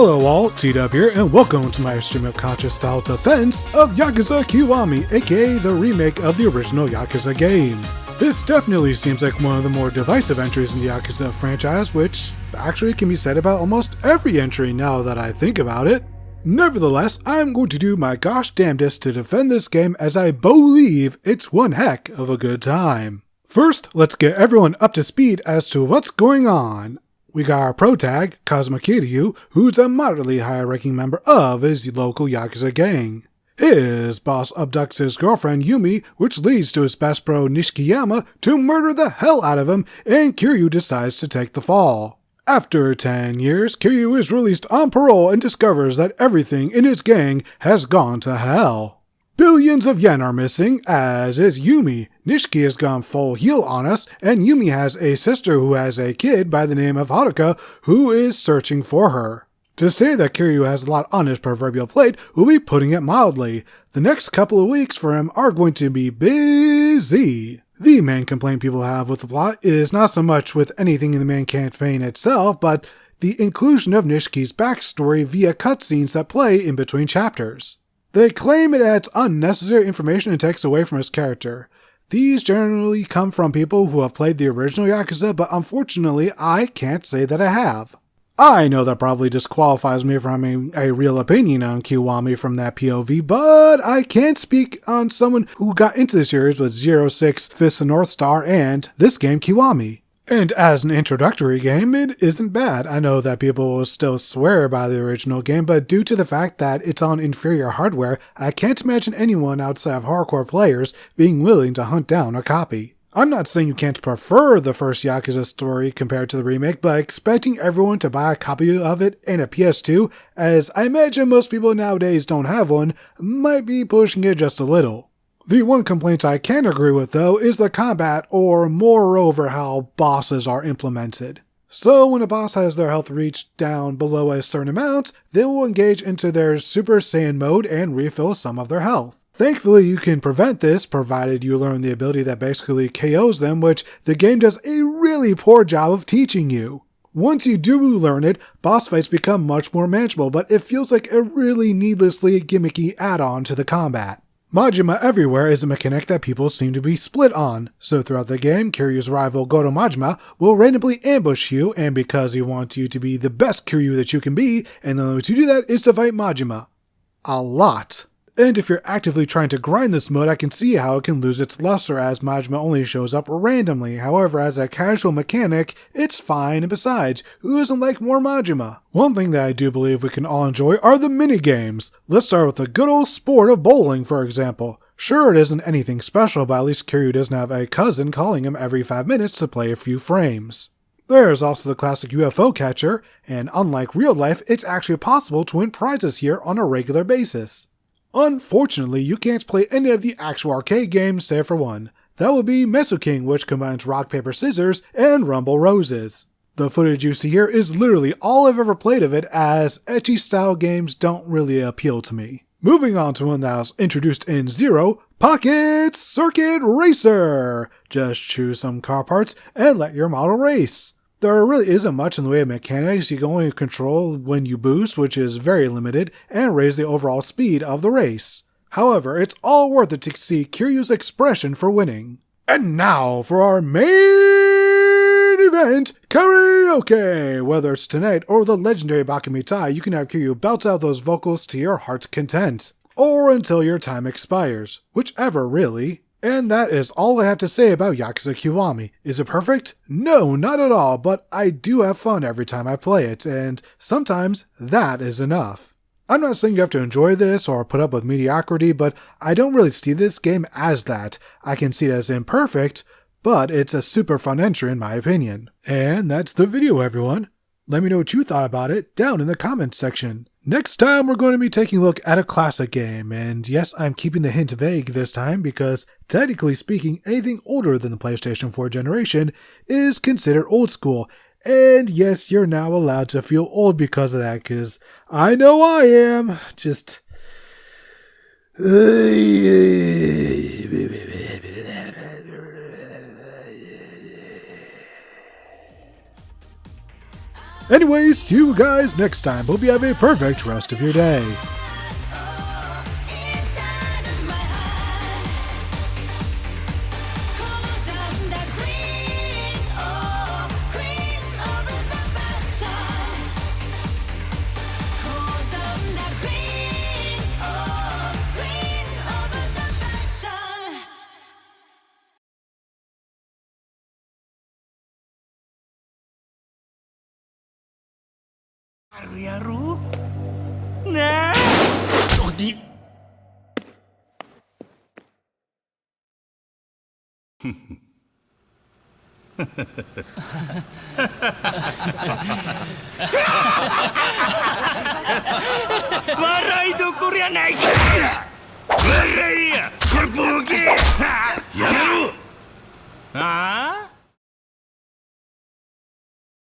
Hello all, TW here, and welcome to my stream of conscious style defense of Yakuza Kiwami, aka the remake of the original Yakuza game. This definitely seems like one of the more divisive entries in the Yakuza franchise, which actually can be said about almost every entry now that I think about it. Nevertheless, I'm going to do my gosh damnedest to defend this game as I believe it's one heck of a good time. First, let's get everyone up to speed as to what's going on. We got our protag, Kazuma Kiryu, who's a moderately high-ranking member of his local Yakuza gang. His boss abducts his girlfriend Yumi, which leads to his best bro Nishikiyama to murder the hell out of him, and Kiryu decides to take the fall. After 10 years, Kiryu is released on parole and discovers that everything in his gang has gone to hell. Billions of yen are missing, as is Yumi. Nishiki has gone full heel on us, and Yumi has a sister who has a kid by the name of Haruka who is searching for her. To say that Kiryu has a lot on his proverbial plate will be putting it mildly. The next couple of weeks for him are going to be busy. The main complaint people have with the plot is not so much with anything in the main campaign itself, but the inclusion of Nishiki's backstory via cutscenes that play in between chapters. They claim it adds unnecessary information and takes away from his character. These generally come from people who have played the original Yakuza, but unfortunately I can't say that I have. I know that probably disqualifies me from having a real opinion on Kiwami from that POV, but I can't speak on someone who got into the series with 06 Fist of North Star and this game Kiwami. And as an introductory game, it isn't bad. I know that people will still swear by the original game, but due to the fact that it's on inferior hardware, I can't imagine anyone outside of hardcore players being willing to hunt down a copy. I'm not saying you can't prefer the first Yakuza story compared to the remake, but expecting everyone to buy a copy of it in a PS2, as I imagine most people nowadays don't have one, might be pushing it just a little. The one complaint I can agree with, though, is the combat, or moreover how bosses are implemented. So when a boss has their health reached down below a certain amount, they will engage into their Super Saiyan mode and refill some of their health. Thankfully, you can prevent this, provided you learn the ability that basically KOs them, which the game does a really poor job of teaching you. Once you do learn it, boss fights become much more manageable, but it feels like a really needlessly gimmicky add-on to the combat. Majima Everywhere is a mechanic that people seem to be split on, so throughout the game, Kiryu's rival Goro Majima will randomly ambush you, and because he wants you to be the best Kiryu that you can be, and the only way to do that is to fight Majima. A lot. And if you're actively trying to grind this mode, I can see how it can lose its luster as Majima only shows up randomly. However, as a casual mechanic, it's fine, and besides, who doesn't like more Majima? One thing that I do believe we can all enjoy are the mini-games. Let's start with the good old sport of bowling, for example. Sure, it isn't anything special, but at least Kiryu doesn't have a cousin calling him every 5 minutes to play a few frames. There's also the classic UFO catcher, and unlike real life, it's actually possible to win prizes here on a regular basis. Unfortunately, you can't play any of the actual arcade games save for one. That would be Mesu King, which combines rock, paper, scissors, and Rumble Roses. The footage you see here is literally all I've ever played of it, as ecchi style games don't really appeal to me. Moving on to one that was introduced in Zero, Pocket Circuit Racer! Just choose some car parts and let your model race. There really isn't much in the way of mechanics. You can only control when you boost, which is very limited, and raise the overall speed of the race. However, it's all worth it to see Kiryu's expression for winning. And now for our main event, karaoke! Whether it's tonight or the legendary Bakamitai, you can have Kiryu belt out those vocals to your heart's content. Or until your time expires. Whichever, really. And that is all I have to say about Yakuza Kiwami. Is it perfect? No, not at all, but I do have fun every time I play it, and sometimes that is enough. I'm not saying you have to enjoy this or put up with mediocrity, but I don't really see this game as that. I can see it as imperfect, but it's a super fun entry in my opinion. And that's the video, everyone. Let me know what you thought about it down in the comments section. Next time we're going to be taking a look at a classic game, and yes, I'm keeping the hint vague this time because, technically speaking, anything older than the PlayStation 4 generation is considered old school, and yes, you're now allowed to feel old because of that, because I know I am, just... Anyways, see you guys next time. Hope you have a perfect rest of your day. Yaru? Nah. Oh, di. Maray do Korea naik. Maray.